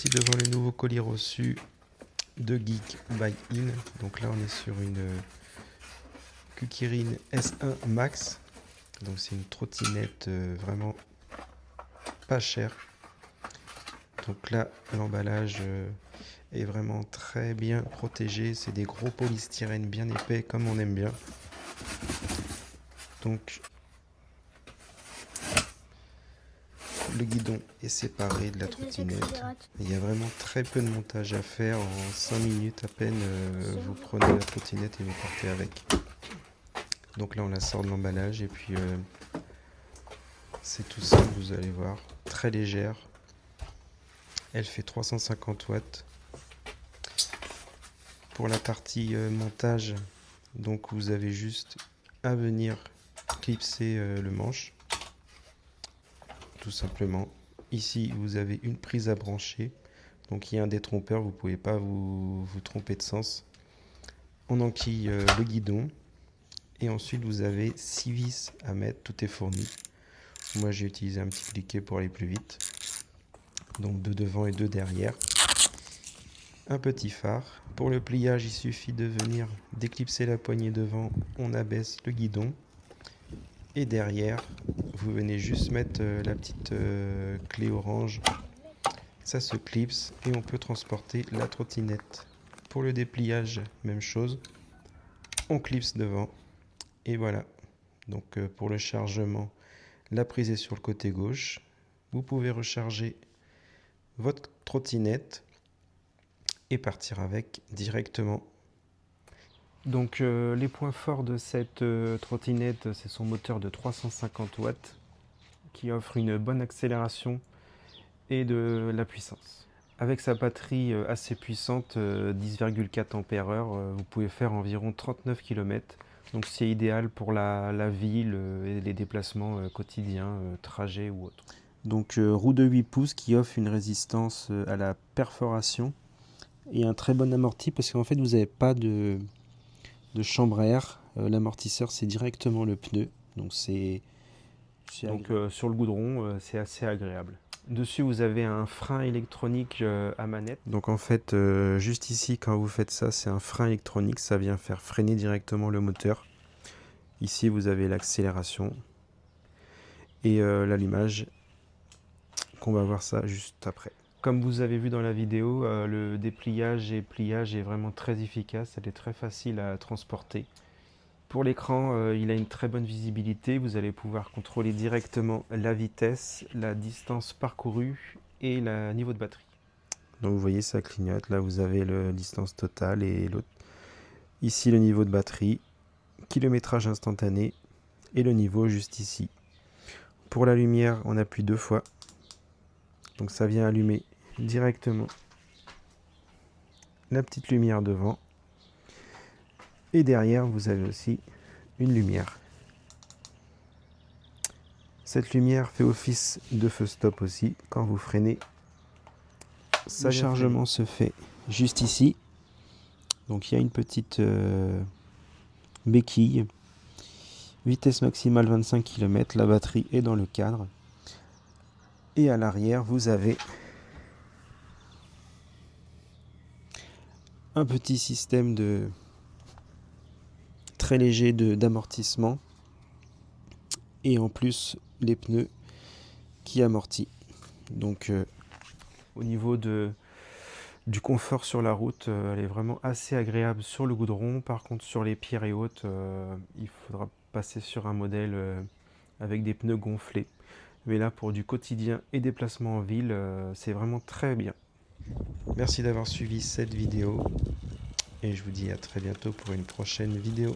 aussi devant le nouveau colis reçu de Geek by In. Donc là on est sur une Kukirin S1 Max. Donc c'est une trottinette vraiment pas chère. Donc là l'emballage est vraiment très bien protégé. C'est des gros polystyrène bien épais comme on aime bien. Donc le guidon est séparé de la trottinette. Il y a vraiment très peu de montage à faire. En 5 minutes à peine, vous prenez la trottinette et vous partez avec. Donc là on la sort de l'emballage et puis c'est tout simple, vous allez voir. Très légère. Elle fait 350 watts. Pour la partie montage, donc vous avez juste à venir clipser le manche. Tout simplement. Ici, vous avez une prise à brancher. Donc, il y a un détrompeur. Vous ne pouvez pas vous tromper de sens. On enquille le guidon. Et ensuite, vous avez 6 vis à mettre. Tout est fourni. Moi, j'ai utilisé un petit cliquet pour aller plus vite. Donc, 2 devant et 2 derrière. Un petit phare. Pour le pliage, il suffit de venir déclipser la poignée devant. On abaisse le guidon. Et derrière, vous venez juste mettre la petite clé orange. Ça se clipse et on peut transporter la trottinette. Pour le dépliage, même chose. On clipse devant. Et voilà. Donc pour le chargement, la prise est sur le côté gauche. Vous pouvez recharger votre trottinette et partir avec directement. Donc les points forts de cette trottinette, c'est son moteur de 350 watts qui offre une bonne accélération et de la puissance. Avec sa batterie assez puissante, 10,4 Ah, vous pouvez faire environ 39 km. Donc c'est idéal pour la ville et les déplacements quotidiens, trajets ou autres. Donc roue de 8 pouces qui offre une résistance à la perforation et un très bon amorti parce qu'en fait vous n'avez pas de chambre à air. L'amortisseur c'est directement le pneu. Donc donc sur le goudron c'est assez agréable. Dessus vous avez un frein électronique à manette. Donc en fait juste ici quand vous faites ça, c'est un frein électronique, ça vient faire freiner directement le moteur. Ici vous avez l'accélération et l'allumage, qu'on va voir ça juste après. Comme vous avez vu dans la vidéo, le dépliage et pliage est vraiment très efficace, elle est très facile à transporter. Pour l'écran, il a une très bonne visibilité, vous allez pouvoir contrôler directement la vitesse, la distance parcourue et le niveau de batterie. Donc vous voyez ça clignote, là vous avez la distance totale et l'autre. Ici le niveau de batterie, kilométrage instantané et le niveau juste ici. Pour la lumière, on appuie 2 fois, donc ça vient allumer directement la petite lumière devant. Et derrière, vous avez aussi une lumière. Cette lumière fait office de feu stop aussi quand vous freinez. Le chargement se fait juste ici. Donc il y a une petite béquille. Vitesse maximale 25 km. La batterie est dans le cadre. Et à l'arrière, vous avez un petit système très léger d'amortissement. Et en plus, les pneus qui amortissent. Donc au niveau du confort sur la route, elle est vraiment assez agréable sur le goudron. Par contre sur les pierres et hautes, il faudra passer sur un modèle avec des pneus gonflés. Mais là pour du quotidien et déplacement en ville, c'est vraiment très bien. Merci d'avoir suivi cette vidéo et je vous dis à très bientôt pour une prochaine vidéo.